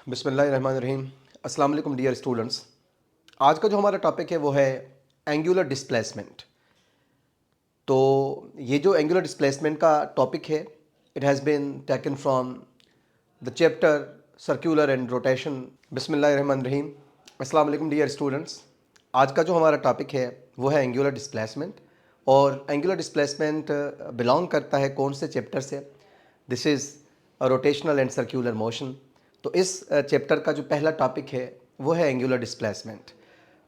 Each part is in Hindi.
बिस्मिल्लाहिर्रहमानिर्रहीम। अस्सलाम वालेकुम डियर स्टूडेंट्स। आज का जो हमारा टॉपिक है वो है एंगुलर डिस्प्लेसमेंट। तो ये जो एंगुलर डिस्प्लेसमेंट का टॉपिक है, it has been taken from the chapter circular and rotation. बिस्मिल्लाहिर्रहमानिर्रहीम। अस्सलाम वालेकुम डियर स्टूडेंट्स। आज का जो हमारा टॉपिक है वो है एंगुलर डिस्प्लेसमेंट, और एंगुलर डिस्प्लेसमेंट बिलोंग करता है कौन से चैप्टर से? This is rotational and circular motion. तो इस चैप्टर का जो पहला टॉपिक है वो है एंगुलर डिस्प्लेसमेंट।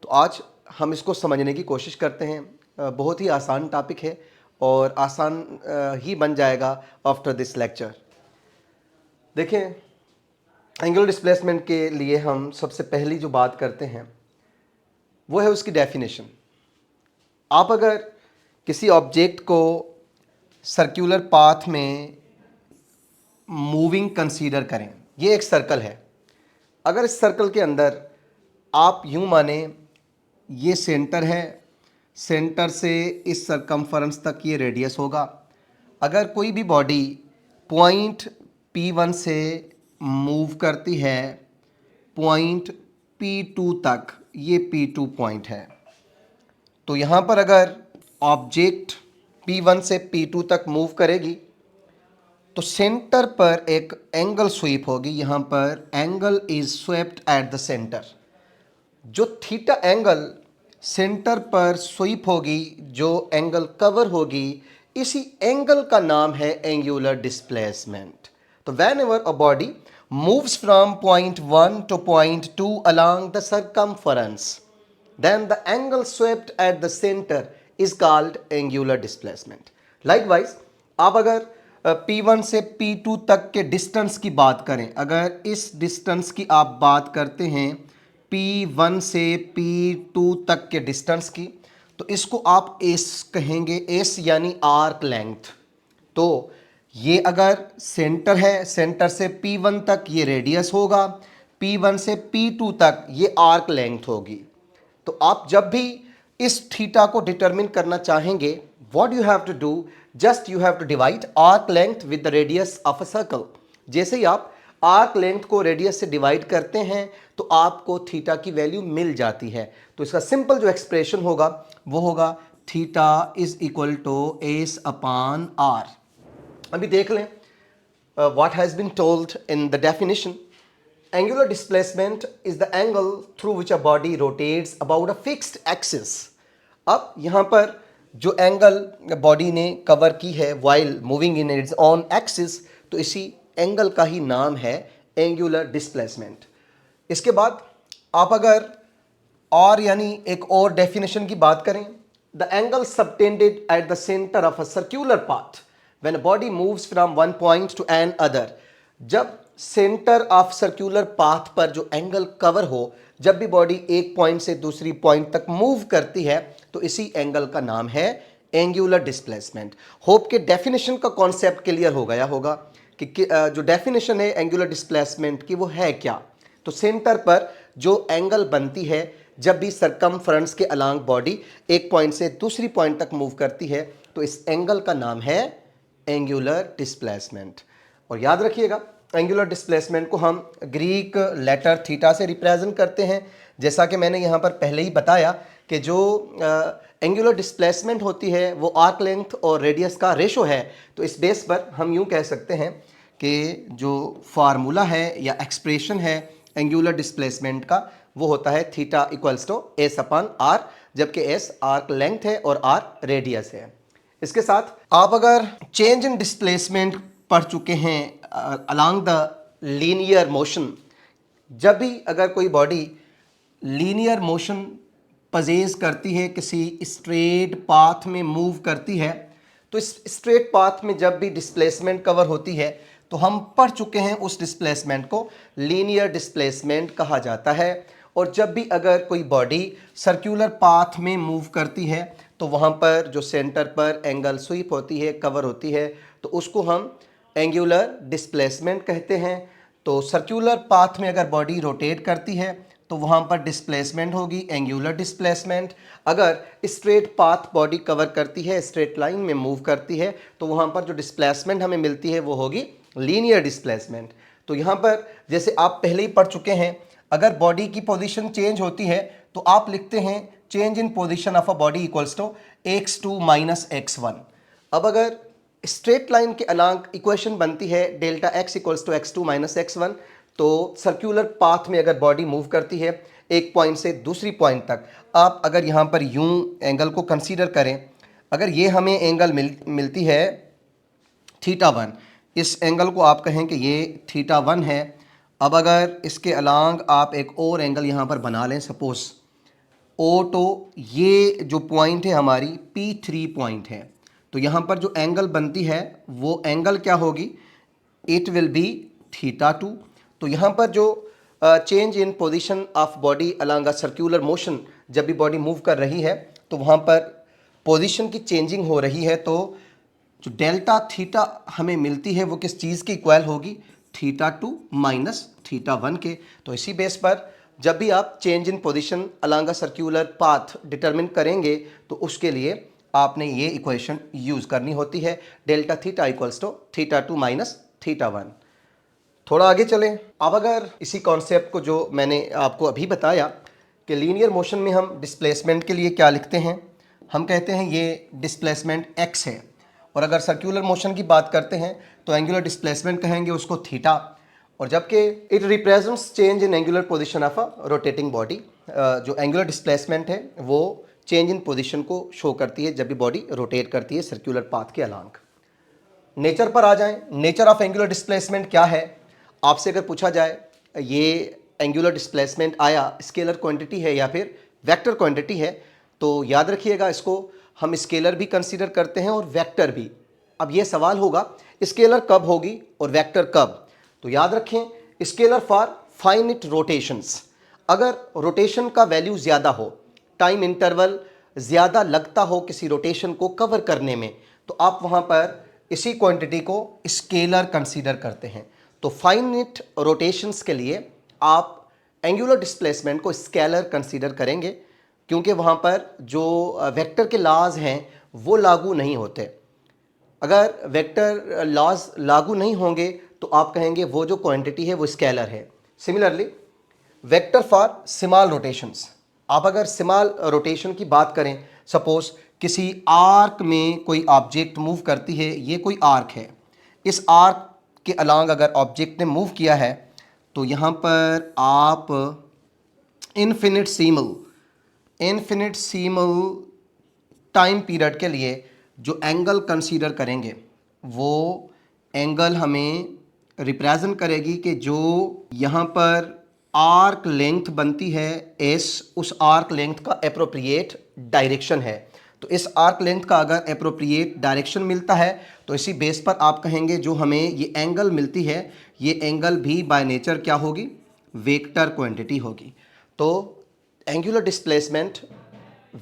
तो आज हम इसको समझने की कोशिश करते हैं। बहुत ही आसान टॉपिक है और आसान ही बन जाएगा आफ्टर दिस लेक्चर। देखें, एंगुलर डिस्प्लेसमेंट के लिए हम सबसे पहली जो बात करते हैं वो है उसकी डेफिनेशन। आप अगर किसी ऑब्जेक्ट को सर्कुलर पाथ में मूविंग कंसीडर करें, ये एक सर्कल है। अगर इस सर्कल के अंदर आप यूं माने ये सेंटर है, सेंटर से इस सरकमफरेंस तक ये रेडियस होगा। अगर कोई भी बॉडी पॉइंट P1 से मूव करती है पॉइंट P2 तक, ये P2 पॉइंट है। तो यहाँ पर अगर ऑब्जेक्ट P1 से P2 तक मूव करेगी तो सेंटर पर एक एंगल स्वीप होगी। यहाँ पर angle is swept eight the centre. जो थीटा एंगल सेंटर पर स्वीप होगी, जो एंगल कवर होगी, इसी एंगल का नाम है एंगुलर डिस्प्लेसमेंट। तो when ever a body moves from point 1 two point 2 along the circumference, then the angle swept at the center is called angular displacement. Likewise, आप अगर P1 से P2 तक के डिस्टेंस की बात करें, अगर इस डिस्टेंस की आप बात करते हैं P1 से P2 तक के डिस्टेंस की, तो इसको आप एस कहेंगे, एस यानी आर्क लेंथ। तो ये अगर सेंटर है, सेंटर से P1 तक ये रेडियस होगा, P1 से P2 तक ये आर्क लेंथ होगी। तो आप जब भी इस थीटा को डिटरमिन करना चाहेंगे, what you have to do, just you have to divide arc length with the radius of a circle. जैसे ही आप आर्क लेंथ को रेडियस से डिवाइड करते हैं तो आपको थीटा की वैल्यू मिल जाती है। तो इसका सिंपल जो एक्सप्रेशन होगा वो होगा theta is equal to S upon R. अभी देख लें what has been told in the definition. Angular displacement is the angle through which a body rotates about a fixed axis. अब यहाँ पर जो एंगल बॉडी ने कवर की है while moving in its own axis, तो इसी एंगल का ही नाम है एंगुलर डिस्प्लेसमेंट। इसके बाद आप अगर और यानी एक और डेफिनेशन की बात करें, the angle subtended at the centre of a circular path when a body moves from one point to another. जब सेंटर ऑफ सर्कुलर पाथ पर जो एंगल कवर हो, जब भी बॉडी एक पॉइंट से दूसरी पॉइंट तक मूव करती है, तो इसी एंगल का नाम है एंगुलर डिस्प्लेसमेंट। होप के डेफिनेशन का कॉन्सेप्ट क्लियर हो गया होगा कि जो डेफिनेशन है एंगुलर डिस्प्लेसमेंट की वो है क्या। तो सेंटर पर जो एंगल बनती है जब भी सरकमफ्रेंस के अलोंग बॉडी एक पॉइंट से दूसरी पॉइंट तक मूव करती है, तो इस एंगल का नाम है एंगुलर डिस्प्लेसमेंट। और याद रखिएगा, एंगुलर डिस्प्लेसमेंट को हम ग्रीक लेटर थीटा से रिप्रेजेंट करते हैं। जैसा कि मैंने यहाँ पर पहले ही बताया कि जो एंगुलर डिस्प्लेसमेंट होती है वो आर्क लेंथ और रेडियस का रेशो है। तो इस बेस पर हम यूँ कह सकते हैं कि जो फार्मूला है या एक्सप्रेशन है एंगुलर डिस्प्लेसमेंट का, वो होता है theta equals to S upon R, जबकि एस आर्क लेंथ है और आर रेडियस है। इसके साथ आप अगर चेंज इन डिस्प्लेसमेंट पढ़ चुके हैं अलॉन्ग द लीनियर मोशन, जब भी अगर कोई बॉडी लीनियर मोशन पजेज करती है, किसी स्ट्रेट पाथ में मूव करती है, तो इस स्ट्रेट पाथ में जब भी डिस्प्लेसमेंट कवर होती है तो हम पढ़ चुके हैं उस डिस्प्लेसमेंट को लीनियर डिस्प्लेसमेंट कहा जाता है। और जब भी अगर कोई बॉडी सर्कुलर पाथ में मूव करती है तो वहाँ पर जो सेंटर पर एंगल स्वीप होती है, कवर होती है, तो उसको हम एंगुलर डिस्प्लेसमेंट कहते हैं। तो सर्कुलर पाथ में अगर बॉडी रोटेट करती है तो वहाँ पर डिस्प्लेसमेंट होगी एंगुलर डिस्प्लेसमेंट। अगर स्ट्रेट पाथ बॉडी कवर करती है, स्ट्रेट लाइन में मूव करती है, तो वहाँ पर जो डिस्प्लेसमेंट हमें मिलती है वो होगी लीनियर डिस्प्लेसमेंट। तो यहाँ पर जैसे आप पहले ही पढ़ चुके हैं, अगर बॉडी की पोजीशन चेंज होती है तो आप लिखते हैं change in position of a body equals to x2 minus x1। अब अगर स्ट्रेट लाइन के अलांग इक्वेशन बनती है delta x equals to x2 minus x1, तो सर्क्यूलर पाथ में अगर बॉडी मूव करती है एक पॉइंट से दूसरी पॉइंट तक, आप अगर यहाँ पर यूं एंगल को कंसीडर करें, अगर ये हमें एंगल मिलती है θ1, इस एंगल को आप कहें कि ये θ1 है। अब अगर इसके अलांग आप एक और एंगल यहाँ पर बना लें, सपोज ओ, तो ये जो पॉइंट है हमारी P3 पॉइंट है, तो यहाँ पर जो एंगल बनती है वो एंगल क्या होगी, इट विल बी θ2। तो यहाँ पर जो change in position of body along a circular motion, जब भी बॉडी मूव कर रही है तो वहाँ पर पोजीशन की चेंजिंग हो रही है, तो जो डेल्टा थीटा हमें मिलती है वो किस चीज़ की इक्वल होगी, θ2 माइनस θ1 के। तो इसी बेस पर जब भी आप change in position along a circular path determine करेंगे तो उसके लिए आपने ये इक्वेशन यूज़ करनी होती है, delta theta equals to θ2 minus θ1। थोड़ा आगे चलें। अब अगर इसी कॉन्सेप्ट को जो मैंने आपको अभी बताया कि लीनियर मोशन में हम डिस्प्लेसमेंट के लिए क्या लिखते हैं, हम कहते हैं ये डिस्प्लेसमेंट x है, और अगर सर्कुलर मोशन की बात करते हैं तो एंगुलर डिस्प्लेसमेंट कहेंगे उसको थीटा, और जबकि it represents change in angular position of a rotating body. जो एंगुलर डिस्प्लेसमेंट है वो चेंज इन पोजीशन को शो करती है जब भी बॉडी रोटेट करती है सर्कुलर पाथ के अलांग। नेचर पर आ जाएं, नेचर ऑफ एंगुलर डिस्प्लेसमेंट क्या है। आपसे अगर पूछा जाए ये एंगुलर डिस्प्लेसमेंट आया स्केलर क्वांटिटी है या फिर वेक्टर क्वांटिटी है, तो याद रखिएगा इसको हम स्केलर भी कंसीडर करते हैं और वेक्टर भी। अब ये सवाल होगा स्केलर कब होगी और वेक्टर कब, तो याद रखें स्केलर फॉर फाइनिट रोटेशंस। अगर रोटेशन का वैल्यू ज़्यादा हो, टाइम इंटरवल ज़्यादा लगता हो किसी रोटेशन को कवर करने में, तो आप वहाँ पर इसी क्वांटिटी को स्केलर कंसीडर करते हैं। तो फाइनिट रोटेशंस के लिए आप एंगुलर डिस्प्लेसमेंट को स्केलर कंसीडर करेंगे, क्योंकि वहाँ पर जो वेक्टर के लॉज हैं वो लागू नहीं होते। अगर वेक्टर लॉज लागू नहीं होंगे तो आप कहेंगे वो जो क्वांटिटी है वो स्केलर है। Similarly vector for small rotations, आप अगर स्मॉल रोटेशन की बात करें, सपोज किसी आर्क में कोई ऑब्जेक्ट मूव करती है, ये कोई आर्क है, इस आर्क के अलांग अगर ऑब्जेक्ट ने मूव किया है तो यहाँ पर आप इन्फिनिटसीमल टाइम पीरियड के लिए जो एंगल कंसीडर करेंगे वो एंगल हमें रिप्रेजेंट करेगी कि जो यहाँ पर आर्क लेंथ बनती है एस, उस आर्क लेंथ का एप्रोप्रिएट डायरेक्शन है। तो इस आर्क लेंथ का अगर एप्रोप्रिएट डायरेक्शन मिलता है तो इसी बेस पर आप कहेंगे जो हमें ये एंगल मिलती है ये एंगल भी बाय नेचर क्या होगी, वेक्टर क्वांटिटी होगी। तो एंगुलर डिस्प्लेसमेंट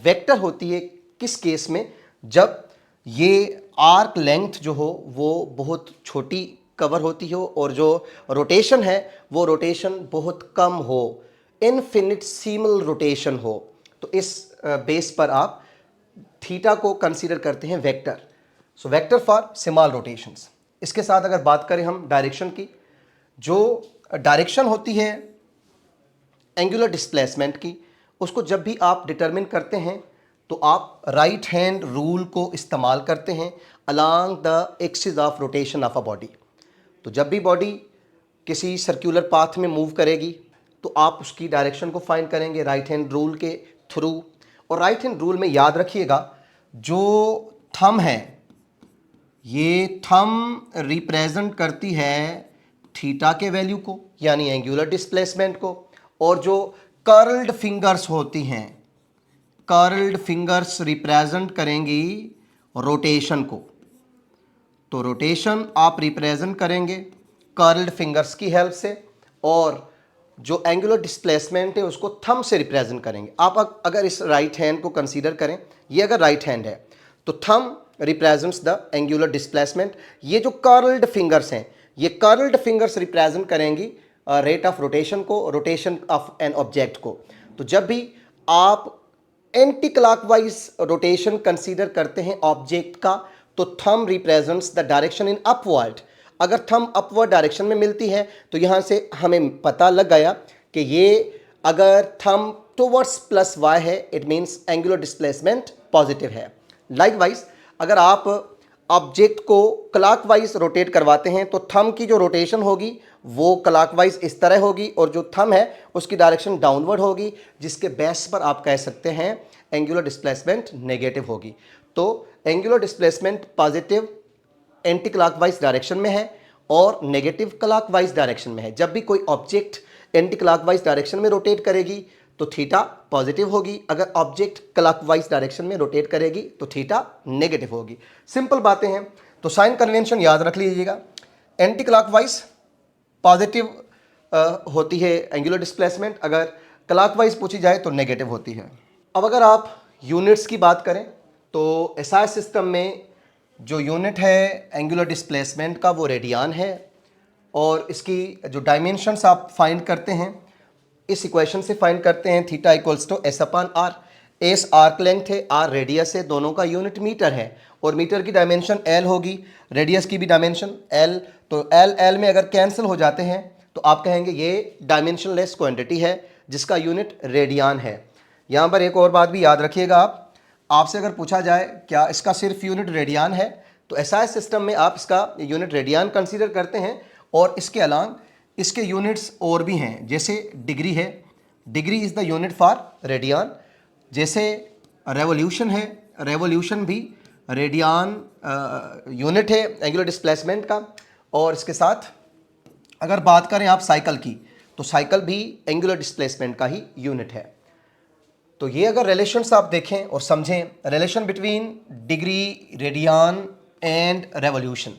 वेक्टर होती है किस केस में, जब ये आर्क लेंथ जो हो वो बहुत छोटी कवर होती हो और जो रोटेशन है वो रोटेशन बहुत कम हो, इनफिनिटसीमल रोटेशन हो। तो इस बेस पर आप थीटा को कंसीडर करते हैं vector. So vector for small rotations. इसके साथ अगर बात करें हम डायरेक्शन की, जो डायरेक्शन होती है एंगुलर डिस्प्लेसमेंट की, उसको जब भी आप डिटरमिन करते हैं तो आप राइट हैंड रूल को इस्तेमाल करते हैं along the axis of rotation of a body. तो जब भी बॉडी किसी सर्कुलर पाथ में मूव करेगी तो आप उसकी डायरेक्शन को फाइंड करेंगे राइट हैंड रूल के थ्रू। और राइट हैंड रूल में याद रखिएगा जो थंब है ये थंब रिप्रेजेंट करती है थीटा के वैल्यू को यानी एंगुलर डिस्प्लेसमेंट को, और जो कर्ल्ड फिंगर्स होती हैं, कर्ल्ड फिंगर्स रिप्रेजेंट करेंगी रोटेशन को। तो रोटेशन आप रिप्रेजेंट करेंगे कर्ल्ड फिंगर्स की हेल्प से, और जो एंगुलर डिस्प्लेसमेंट है उसको थंब से रिप्रेजेंट करेंगे। आप अगर इस राइट हैंड को कंसीडर करें, ये अगर राइट हैंड है तो thumb represents the angular displacement. ये जो कर्ल्ड फिंगर्स हैं ये कर्ल्ड फिंगर्स रिप्रेजेंट करेंगी रेट ऑफ रोटेशन को, रोटेशन ऑफ एन ऑब्जेक्ट को। तो जब भी आप एंटी क्लॉकवाइज रोटेशन कंसीडर करते हैं ऑब्जेक्ट का तो thumb represents the direction in upward. अगर थंब अपवर्ड डायरेक्शन में मिलती है तो यहाँ से हमें पता लग गया कि ये अगर थंब टुवर्ड्स प्लस वाई है, it means angular displacement positive है। लाइकवाइज अगर आप ऑब्जेक्ट को क्लॉकवाइज रोटेट करवाते हैं तो थंब की जो रोटेशन होगी वो क्लॉकवाइज इस तरह होगी और जो थंब है उसकी डायरेक्शन डाउनवर्ड होगी, जिसके बेस पर आप कह सकते हैं एंगुलर डिस्प्लेसमेंट नेगेटिव होगी। तो angular displacement positive anti clockwise direction में है और नेगेटिव क्लॉकवाइज डायरेक्शन में है। जब भी कोई ऑब्जेक्ट एंटी क्लॉकवाइज डायरेक्शन में रोटेट करेगी तो थीटा पॉजिटिव होगी, अगर ऑब्जेक्ट क्लॉकवाइज डायरेक्शन में रोटेट करेगी तो थीटा नेगेटिव होगी। सिंपल बातें हैं, तो साइन कन्वेंशन याद रख लीजिएगा। एंटी क्लॉकवाइज पॉजिटिव होती है एंगुलर डिस्प्लेसमेंट, अगर क्लॉकवाइज पूछी जाए तो नेगेटिव होती है। अब अगर आप यूनिट्स की बात करें तो एसआई सिस्टम में जो यूनिट है एंगुलर डिस्प्लेसमेंट का वो रेडियन है और इसकी जो डायमेंशंस आप फाइंड करते हैं इस इक्वेशन से फाइंड करते हैं, theta equals to S upon R. S arc length है, आर रेडियस है, दोनों का यूनिट मीटर है और मीटर की डायमेंशन एल होगी, रेडियस की भी डायमेंशन एल। तो एल एल में अगर कैंसिल हो जाते हैं तो आप कहेंगे ये डायमेंशनलेस क्वांटिटी है जिसका यूनिट रेडियन है। यहाँ पर एक और बात भी याद रखिएगा, आपसे अगर पूछा जाए क्या इसका सिर्फ यूनिट रेडियन है तो एसआई सिस्टम में आप इसका यूनिट रेडियन कंसीडर करते हैं और इसके अलावा इसके यूनिट्स और भी हैं, जैसे डिग्री है, degree is the unit for radian. जैसे रेवोल्यूशन है, रेवोल्यूशन भी रेडियन यूनिट है एंगुलर डिस्प्लेसमेंट का। और इसके साथ अगर बात करें आप साइकिल की तो साइकिल भी एंगुलर डिस्प्लेसमेंट का ही यूनिट है। तो ये अगर रिलेशंस आप देखें और समझें, relation between degree, radian and revolution,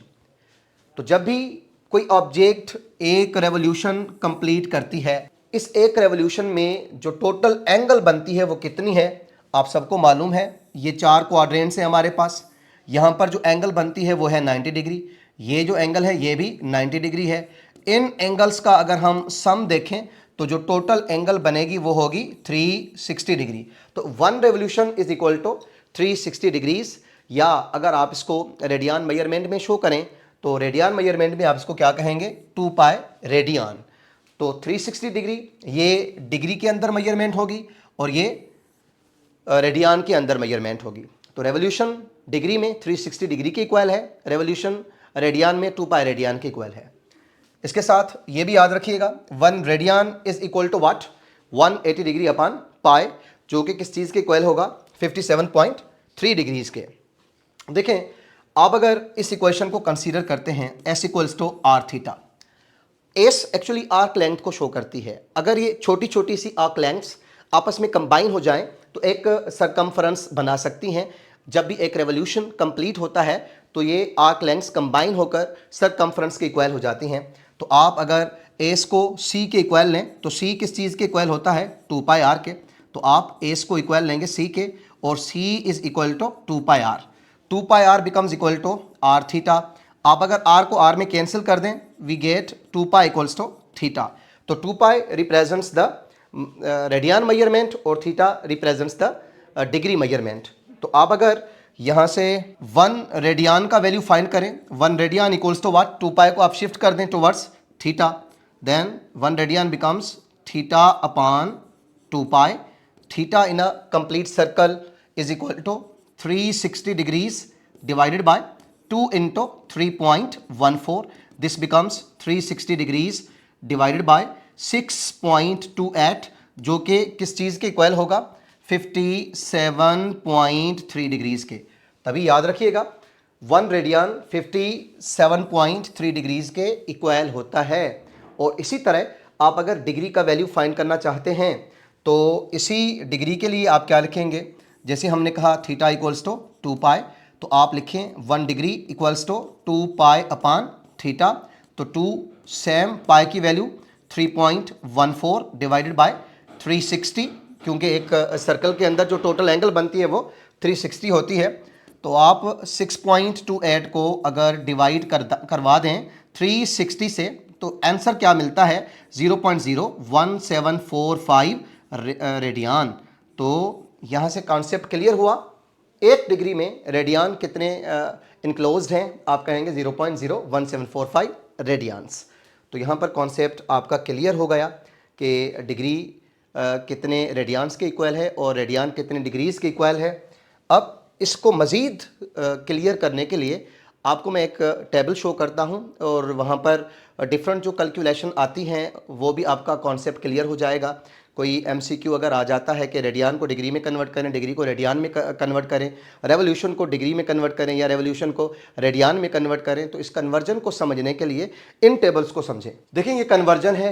तो जब भी कोई ऑब्जेक्ट एक रेवोल्यूशन कंप्लीट करती है, इस एक रेवोल्यूशन में जो टोटल एंगल बनती है वो कितनी है आप सबको मालूम है। ये 4 क्वाड्रेंट्स हैं हमारे पास, यहाँ पर जो एंगल बनती है वो है 90 डिग्री, ये जो एंगल है ये भी 90 डिग्री है। इन एंगल्स का अगर हम सम देखें तो जो टोटल एंगल बनेगी वो होगी 360 डिग्री। तो 1 revolution is equal to 360 degrees, या अगर आप इसको रेडियन मेजरमेंट में शो करें तो रेडियन मेजरमेंट में आप इसको क्या कहेंगे 2 पाई रेडियन। तो 360 डिग्री ये डिग्री के अंदर मेजरमेंट होगी और ये रेडियन के अंदर मेजरमेंट होगी। तो रेवोल्यूशन डिग्री में 360 डिग्री के इक्वल है, रेवोल्यूशन रेडियन में 2 पाई रेडियन के इक्वल है। इसके साथ ये भी याद रखिएगा 1 radian is equal to what 180 degree upon pi, जो कि किस चीज़ के इक्वल होगा 57.3 डिग्रीज के। देखें आप अगर इस इक्वेशन को कंसीडर करते हैं S equals to are theta, S actually arc length को शो करती है। अगर ये छोटी छोटी सी आर्क लेंथ्स आपस में कंबाइन हो जाएं तो एक सरकमफ्रेंस बना सकती हैं। जब भी एक रेवोल्यूशन कंप्लीट होता है तो ये आर्क लेंथ्स कंबाइन होकर सरकमफ्रेंस के इक्वल हो जाती हैं। तो आप अगर एस को सी के इक्वल लें तो सी किस चीज़ के इक्वल होता है 2 पाई आर के, तो आप एस को इक्वल लेंगे सी के और C is equal to 2 pi r. 2 pi r becomes equal to are theta. आप अगर आर को आर में कैंसिल कर दें we get 2 pi equals to theta. तो 2 pi represents the radian measurement और theta represents the degree measurement. तो आप अगर यहाँ से 1 रेडियन का वैल्यू फाइंड करें, 1 radian equals to what 2 pi को आप शिफ्ट कर दें towards theta, then 1 radian becomes theta upon 2 pi. Theta in a complete circle is equal to 360 degrees divided by 2 into 3.14. This becomes 360 degrees divided by 6.28, जो कि किस चीज़ के इक्वल होगा 57.3 डिग्रीज के। तभी याद रखिएगा 1 रेडियन 57.3 डिग्रीज के इक्वल होता है। और इसी तरह आप अगर डिग्री का वैल्यू फाइंड करना चाहते हैं तो इसी डिग्री के लिए आप क्या लिखेंगे, जैसे हमने कहा थीटा इक्वल्स टू 2 पाई, तो आप लिखें 1 degree equals to 2 pi upon theta. तो 2 सेम पाई की वैल्यू 3.14 डिवाइडेड बाय 360, क्योंकि एक सर्कल के अंदर जो टोटल एंगल बनती है वो 360 होती है। तो आप 6.28 को अगर डिवाइड करवा दें 360 से तो आंसर क्या मिलता है 0.01745 रेडियन। तो यहाँ से कॉन्सेप्ट क्लियर हुआ। 1 डिग्री में रेडियन कितने इनक्लोज्ड हैं, आप कहेंगे 0.01745 रेडियंस। तो यहाँ पर कॉन्सेप्ट आपका क्लियर हो गया कि डिग्री कितने रेडियंस के इक्वल है और रेडियन कितने डिग्रीज़ के इक्वल है। अब इसको मज़ीद क्लियर करने के लिए आपको मैं एक टेबल शो करता हूं और वहां पर डिफरेंट जो कैलकुलेशन आती हैं वो भी आपका कॉन्सेप्ट क्लियर हो जाएगा। कोई एमसीक्यू अगर आ जाता है कि रेडियन को डिग्री में कन्वर्ट करें, डिग्री को रेडियन में कन्वर्ट करें, रेवोल्यूशन को डिग्री में कन्वर्ट करें या रेवोल्यूशन को रेडियन में कन्वर्ट करें, तो इस कन्वर्जन को समझने के लिए इन टेबल्स को समझें। देखिए ये कन्वर्जन है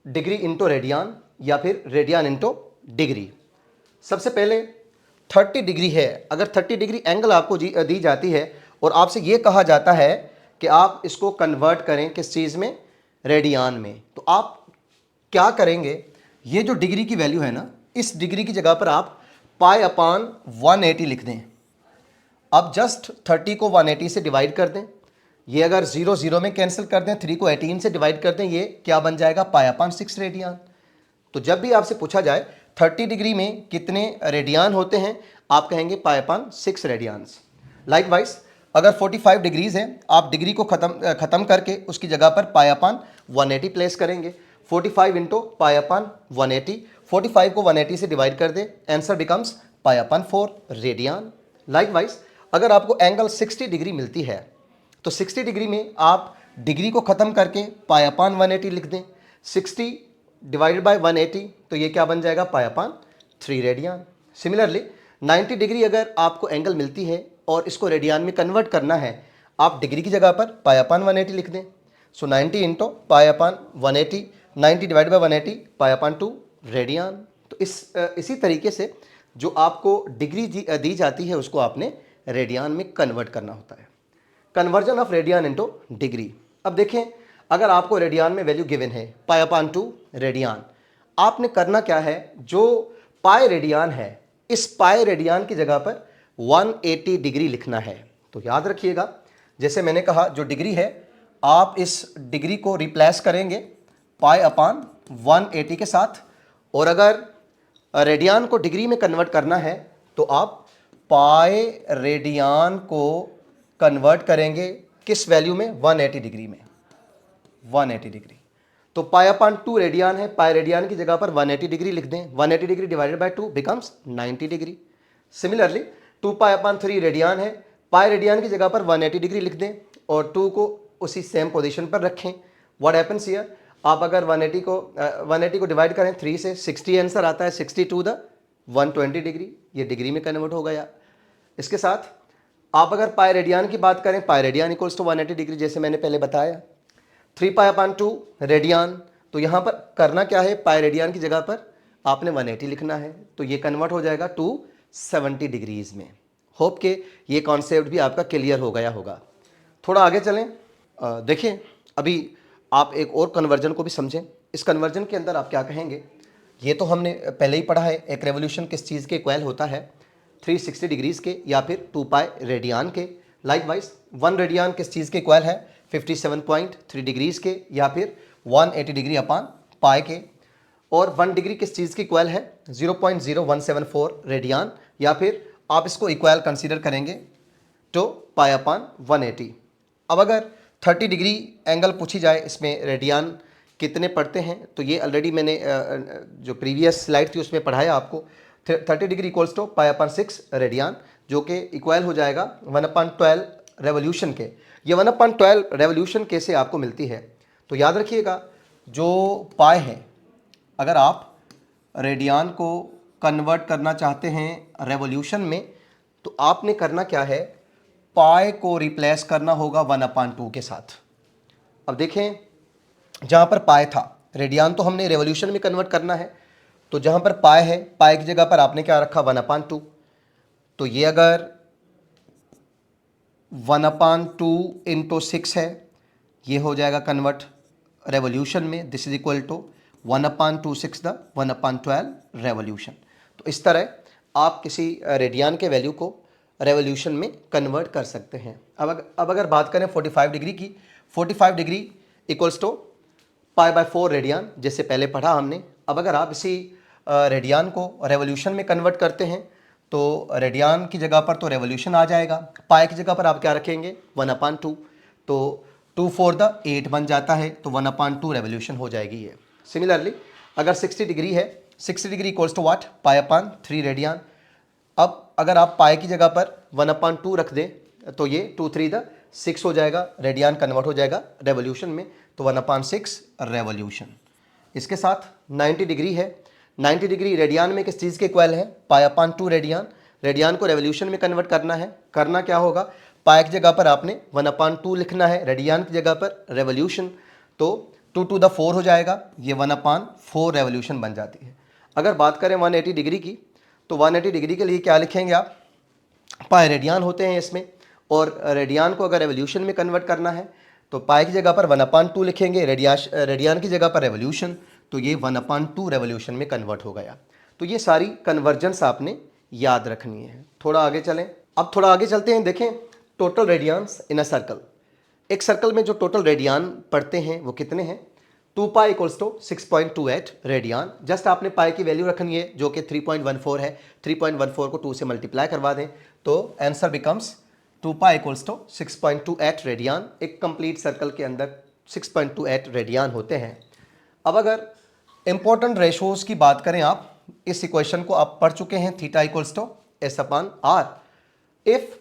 डिग्री इंटू रेडियन या फिर रेडियन इंटू डिग्री। सबसे पहले 30 डिग्री है, अगर 30 डिग्री एंगल आपको दी जाती है और आपसे ये कहा जाता है कि आप इसको कन्वर्ट करें किस चीज़ में, रेडियन में, तो आप क्या करेंगे, ये जो डिग्री की वैल्यू है ना, इस डिग्री की जगह पर आप पाई अपान 180 लिख दें। अब जस्ट 30 को 180 से डिवाइड कर दें, ये अगर 0 0 में कैंसिल कर दें, 3 को 18 से डिवाइड कर दें, ये क्या बन जाएगा, पाई अपान 6 रेडियन। तो जब भी आपसे पूछा जाए 30 डिग्री में कितने रेडियन होते हैं, आप कहेंगे पाई अपान 6 रेडियंस। लाइकवाइज अगर 45 डिग्रीज है, आप डिग्री को खत्म करके उसकी जगह पर पाई अपान 180 प्लेस करेंगे। 45 इंटू पाई अपान 180, 45 को 180 से डिवाइड कर दे, आंसर बिकम्स पाई अपान 4 रेडियन। लाइकवाइज अगर आपको एंगल 60 डिग्री मिलती है तो 60 डिग्री में आप डिग्री को ख़त्म करके पाई अपान 180 लिख दें। 60 डिवाइडेड बाय 180, तो ये क्या बन जाएगा, पाई अपान 3 रेडियन। सिमिलरली 90 डिग्री अगर आपको एंगल मिलती है और इसको रेडियन में कन्वर्ट करना है, आप डिग्री की जगह पर पाई अपान 180 लिख दें। सो 90 into pi upon 180, 90 divide by 180, pi upon 2 radian. तो इसी तरीके से जो आपको डिग्री दी जाती है उसको आपने रेडियन में कन्वर्ट करना होता है। Conversion of radian into degree. अब देखें, अगर आपको रेडियन में वैल्यू गिवन है पाई अपान 2 रेडियन, आपने करना क्या है, जो पाई रेडियन है इस पाई रेडियन की जगह पर 180 डिग्री लिखना है। तो याद रखिएगा, जैसे मैंने कहा जो डिग्री है आप इस डिग्री को रिप्लेस करेंगे पाई अपान 180 के साथ, और अगर रेडियन को डिग्री में कन्वर्ट करना है तो आप पाई रेडियन को कन्वर्ट करेंगे किस वैल्यू में, 180 डिग्री में, 180 डिग्री। तो पाई अपान 2 रेडियन है, पाई रेडियन की जगह पर 180 डिग्री लिख दें। 180 degree divided by 2 becomes 90 degree. Similarly 2 pi upon 3 radian है, पाई रेडियन की जगह पर 180 डिग्री लिख दें और 2 को उसी सेम पोजीशन पर रखें। व्हाट हैपेंस हियर, आप अगर 180 को डिवाइड करें 3 से, 60 आंसर आता है, 60 टू द 120 डिग्री, ये डिग्री में कन्वर्ट हो गया। इसके साथ आप अगर पाई रेडियन की बात करें, pi radian equals to 180 degree, जैसे मैंने पहले बताया। 3 पाई अपान 2 रेडियन, तो यहाँ पर करना क्या है, पाई रेडियन की जगह पर आपने 180 लिखना है, तो ये कन्वर्ट हो जाएगा 270 डिग्रीज में। होप के ये कॉन्सेप्ट भी आपका क्लियर हो गया होगा। थोड़ा आगे चलें, देखिए अभी आप एक और कन्वर्जन को भी समझें। इस कन्वर्जन के अंदर आप क्या कहेंगे, ये तो हमने पहले ही पढ़ा है, एक रेवोल्यूशन किस चीज़ के इक्वल होता है, 360 डिग्रीज़ के या फिर 2 पाई रेडियन के। लाइकवाइज 1 रेडियन किस चीज़ के इक्वल है, 57.3 डिग्रीज़ के या फिर 180 डिग्री अपान पाई के। और 1 डिग्री किस चीज़ की इक्वल है, 0.0174 रेडियन, या फिर आप इसको इक्वल कंसीडर करेंगे तो पाई अपान 180। अब अगर 30 डिग्री एंगल पूछी जाए, इसमें रेडियन कितने पढ़ते हैं, तो ये ऑलरेडी मैंने जो प्रीवियस स्लाइड थी उसमें पढ़ाया आपको। 30 degree equals to pi upon 6 radian, जो कि इक्वल हो जाएगा 1/12 रेवोल्यूशन के। ये 1/12 रेवोल्यूशन कैसे आपको मिलती है, तो याद रखिएगा जो पाई है, अगर आप रेडियन को कन्वर्ट करना चाहते हैं रेवोल्यूशन में, तो आपने करना क्या है, पाई को रिप्लेस करना होगा 1/2 के साथ। अब देखें, जहाँ पर पाई था, रेडियन तो हमने रेवोल्यूशन में कन्वर्ट करना है, तो जहाँ पर पाई है, पाई की जगह पर आपने क्या रखा, 1/2। तो ये अगर 1/2 इंटू 6 है, ये हो जाएगा कन्वर्ट रेवोल्यूशन में, this is equal to 1/2 the 1/12 revolution. तो इस तरह आप किसी रेडियन के वैल्यू को रेवोल्यूशन में कन्वर्ट कर सकते हैं। अब अगर बात करें 45 डिग्री की, 45 degree equals to pi by 4 radian, जैसे पहले पढ़ा हमने। अब अगर आप इसी रेडियन को रेवोल्यूशन में कन्वर्ट करते हैं तो रेडियन की जगह पर तो रेवोल्यूशन आ जाएगा, पाई की जगह पर आप क्या रखेंगे 1/2, तो 2 4 द 8 बन जाता है, तो 1/2 रेवोल्यूशन हो जाएगी ये। सिमिलरली अगर 60 डिग्री है, 60 डिग्री इक्वल्स टू व्हाट, पाई/3 रेडियन। अब अगर आप पाई की जगह पर 1/2 रख दें तो ये 2 3 द 6 हो जाएगा, रेडियन कन्वर्ट हो जाएगा रेवोल्यूशन में, तो 1/6 रेवोल्यूशन। इसके साथ 90 डिग्री है, 90 डिग्री रेडियन में किस चीज़ के इक्वल है, पाई/2 रेडियन। रेडियन को रेवोल्यूशन में कन्वर्ट करना है, करना क्या होगा, पाई की जगह पर आपने 1/2 लिखना है, रेडियन की जगह पर रेवोल्यूशन, तो 2 to the 4 हो जाएगा, ये 1/4 रेवोल्यूशन बन जाती है। अगर बात करें 180 डिग्री की, तो 180 डिग्री के लिए क्या लिखेंगे आप, पाई रेडियन होते हैं इसमें, और रेडियन को अगर रेवोल्यूशन में कन्वर्ट करना है तो पाई की जगह पर 1/2 लिखेंगे, रेडियन की जगह पर रेवोल्यूशन, तो ये 1/2 रेवोल्यूशन में कन्वर्ट हो गया। तो ये सारी कन्वर्जेंस आपने याद रखनी है। थोड़ा आगे चलें, अब थोड़ा आगे चलते हैं, देखें total radians in a circle. एक सर्कल में जो टोटल रेडियन पढ़ते हैं वो कितने हैं, 2 pi equals to 6.28 radian. Just आपने पाई की वैल्यू रखनी है जो कि 3.14 है, 3.14 को 2 से मल्टीप्लाई करवा दें तो answer becomes 2 pi equals to 6.28 radian. एक कंप्लीट सर्कल के अंदर 6.28 रेडियन होते हैं। अब अगर इंपॉर्टेंट रेशोज की बात करें, आप इस इक्वेशन को आप पढ़ चुके हैं, theta equals to S/R। If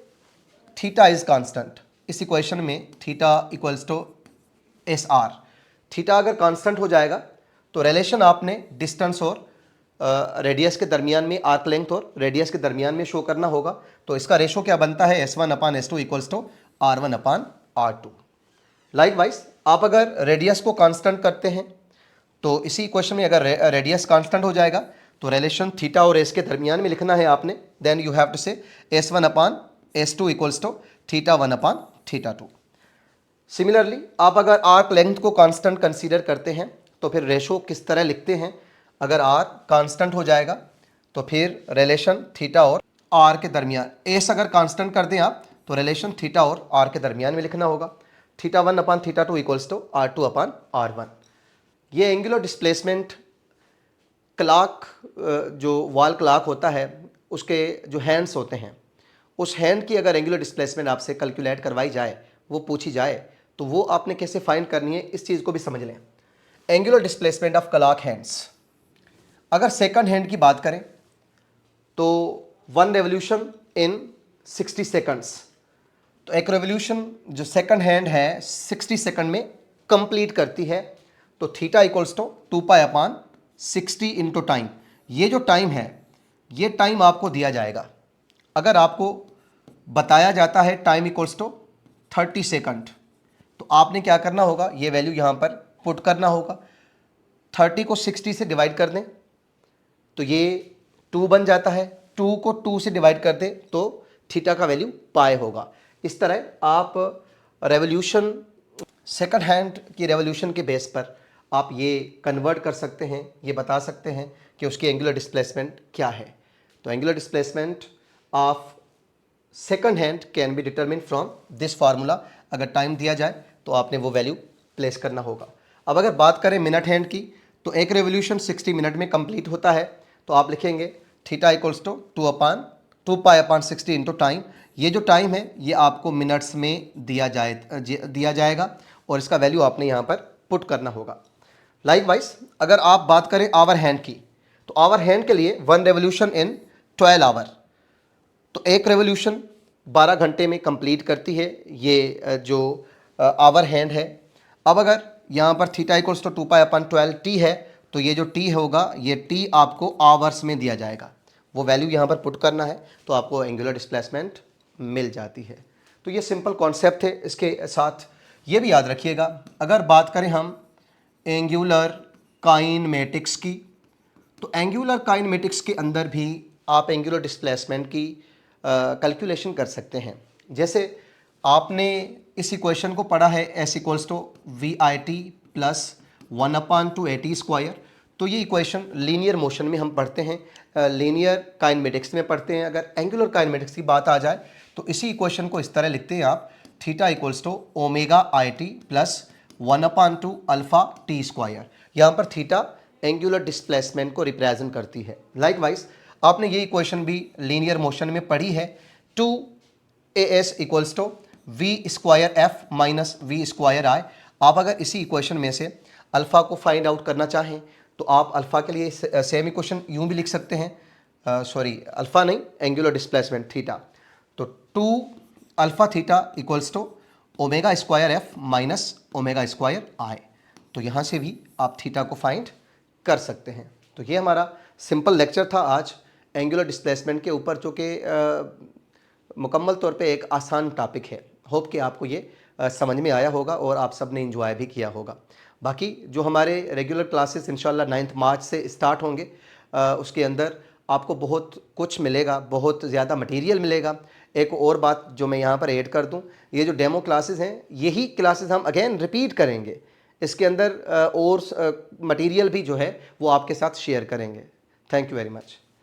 theta is constant, इस इक्वेशन में theta equals to SR, theta अगर कांस्टेंट हो जाएगा तो रिलेशन आपने डिस्टेंस और रेडियस के दरमियान में, आर्क लेंथ और रेडियस के दरमियान में शो करना होगा। तो इसका रेशो क्या बनता है, S1/S2 equals to R1/R2। Likewise आप अगर रेडियस को कांस्टेंट करते हैं तो इसी इक्वेशन में अगर रेडियस कांस्टेंट हो जाएगा तो रिलेशन थीटा और एस के दरमियान में लिखना है आपने, देन यू हैव टू से S1/S2 इक्वल्स टू θ1/θ2। सिमिलरली आप अगर आर्क लेंथ को कांस्टेंट कंसीडर करते हैं तो फिर रेशो किस तरह लिखते हैं, अगर आर कांस्टेंट हो जाएगा तो फिर रिलेशन थीटा और आर के दरमियान, एस अगर कांस्टेंट कर दें आप तो रिलेशन थीटा और आर के दरमियान में लिखना होगा, θ1/θ2 इक्वल्स टू R2/R1। ये एंगुलर डिस्प्लेसमेंट क्लॉक, जो वॉल क्लॉक होता है उसके जो हैंड्स होते हैं, उस हैंड की अगर एंगुलर डिस्प्लेसमेंट आपसे कैलकुलेट करवाई जाए, वो पूछी जाए, तो वो आपने कैसे फाइंड करनी है, इस चीज़ को भी समझ लें। Angular displacement of clock hands, अगर सेकंड हैंड की बात करें तो 1 रेवोल्यूशन इन 60 सेकंड्स, तो एक रेवोल्यूशन जो सेकंड हैंड है 60 सेकंड में कंप्लीट करती है, तो थीटा इक्वल्स टू 2 पाई/60 इंटू टाइम। ये जो टाइम है, ये टाइम आपको दिया जाएगा। अगर आपको बताया जाता है टाइम इक्वल्स टू 30 सेकंड, तो आपने क्या करना होगा, ये वैल्यू यहाँ पर पुट करना होगा। 30 को 60 से डिवाइड कर दें तो ये 2 बन जाता है, 2 को 2 से डिवाइड कर दें तो थीटा का वैल्यू पाई होगा। इस तरह आप रेवोल्यूशन, सेकंड हैंड की रेवोल्यूशन के बेस पर आप ये कन्वर्ट कर सकते हैं, ये बता सकते हैं कि उसकी एंगुलर डिस्प्लेसमेंट क्या है। तो angular displacement of second hand can be determine from this formula. अगर टाइम दिया जाए तो आपने वो वैल्यू प्लेस करना होगा। अब अगर बात करें मिनट हैंड की, तो एक रेवोल्यूशन 60 मिनट में कंप्लीट होता है, तो आप लिखेंगे थीटा इक्वल्स टू 2 पाई/60 इंटू टाइम। ये जो टाइम है ये आपको मिनट्स में दिया जाएगा और इसका वैल्यू आपने यहाँ पर पुट करना होगा। लाइकवाइज अगर आप बात करें आवर हैंड की, तो आवर हैंड के लिए 1 रेवोल्यूशन इन 12 आवर, तो एक रेवोल्यूशन 12 घंटे में कंप्लीट करती है ये जो आवर हैंड है। अब अगर यहाँ पर थीटा इक्वल्स टू 2 पाई/12 टी है, तो ये जो टी होगा, ये टी आपको आवर्स में दिया जाएगा, वो वैल्यू यहाँ पर पुट करना है तो आपको एंगुलर डिस्प्लेसमेंट मिल जाती है। तो ये सिंपल कॉन्सेप्ट है। इसके साथ ये भी याद रखिएगा, अगर बात करें हम एंगुलर काइनेमेटिक्स की, तो एंगुलर काइनेमेटिक्स के अंदर भी आप एंगुलर डिस्प्लेसमेंट की कैलकुलेशन कर सकते हैं। जैसे आपने इस इक्वेशन को पढ़ा है S equals to VIT plus 1/2AT square, तो ये इक्वेशन लीनियर मोशन में हम पढ़ते हैं, लीनियर काइनेमेटिक्स में पढ़ते हैं। अगर एंगुलर काइनेमेटिक्स की बात आ जाए तो इसी इक्वेशन को इस तरह लिखते हैं आप, theta equals to ω/IT plus 1/2 α t square. यहाँ पर थीटा एंगुलर डिस्प्लेसमेंट को रिप्रेजेंट करती है। लाइकवाइज आपने ये इक्वेशन भी लीनियर मोशन में पढ़ी है, 2as equals to v square f minus v square i. आप अगर इसी इक्वेशन में से अल्फ़ा को फाइंड आउट करना चाहें तो आप अल्फ़ा के लिए सेम इक्वेशन यूँ भी लिख सकते हैं, सॉरी अल्फ़ा नहीं, एंगुलर डिस्प्लेसमेंट थीटा। तो 2 alpha theta equals to omega square f minus omega square i. तो यहाँ से भी आप थीटा को फाइंड कर सकते हैं। तो ये हमारा सिंपल लेक्चर था आज एंगुलर डिस्प्लेसमेंट के ऊपर, जो कि मुकम्मल तौर पे एक आसान टॉपिक है। होप कि आपको ये समझ में आया होगा और आप सब ने इंजॉय भी किया होगा। बाकी जो हमारे रेगुलर क्लासेस इंशाल्लाह 9 मार्च से स्टार्ट होंगे, उसके अंदर आपको बहुत कुछ मिलेगा, बहुत ज़्यादा मटेरियल मिलेगा। एक और बात जो मैं यहाँ पर ऐड कर दूँ, ये जो डेमो क्लासेस हैं यही क्लासेस हम अगेन रिपीट करेंगे। इसके अंदर और मटेरियल भी जो है वो आपके साथ शेयर करेंगे। Thank you very much.